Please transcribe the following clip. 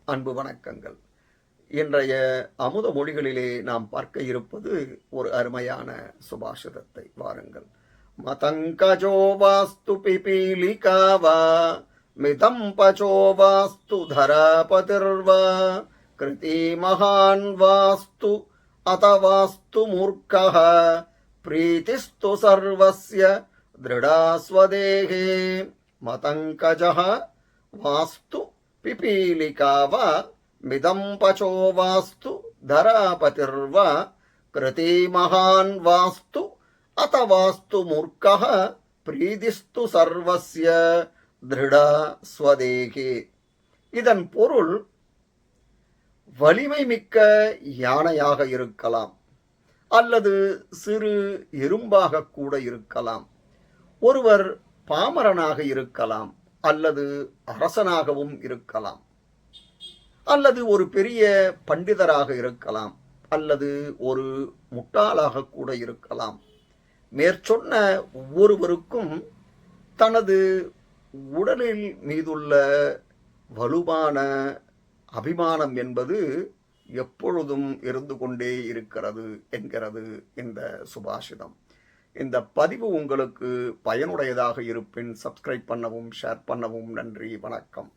அன்பு வணக்கங்கள். இன்றைய அமுத மொழிகளிலே நாம் பார்க்க இருப்பது ஒரு அருமையான சுபாஷிதத்தை. வாருங்கள். மதங்கஜோ வாஸ்து பிபீலிகாவா மிதம் பச்சோ வாஸ்து தராபதிர்வா கிருதி மகான் வாஸ்து அதவாஸ்து மூர்க்கः பிரீதிஸ்து சர்வஸ்ய திருடா ஸ்வதேஹே. மதங்கஜः வாஸ்து பிபீலிகாவா மிதம் பச்சோ வாஸ்து தராபதிர்வா கிருதி மகான் வாஸ்து அதவாஸ்து மூர்க்கः பிரீதிஸ்து சர்வஸ்ய திருடா ஸ்வதேகே. இதன் பொருள், வலிமை மிக்க யானையாக இருக்கலாம் அல்லது சிறு எறும்பாக கூட இருக்கலாம். ஒருவர் பாமரனாக இருக்கலாம் அல்லது அரசனாகவும் இருக்கலாம், அல்லது ஒரு பெரிய பண்டிதராக இருக்கலாம் அல்லது ஒரு முட்டாளாக கூட இருக்கலாம். மேற்சொன்ன ஒவ்வொருவருக்கும் தனது உடலில் மீதுள்ள வலுவான அபிமானம் என்பது எப்பொழுதும் இருந்து கொண்டே இருக்கிறது என்கிறது இந்த சுபாஷிதம். இந்த பதிவு உங்களுக்கு பயனுடையதாக இருப்பின் சப்ஸ்கிரைப் பண்ணவும் ஷேர் பண்ணவும். நன்றி, வணக்கம்.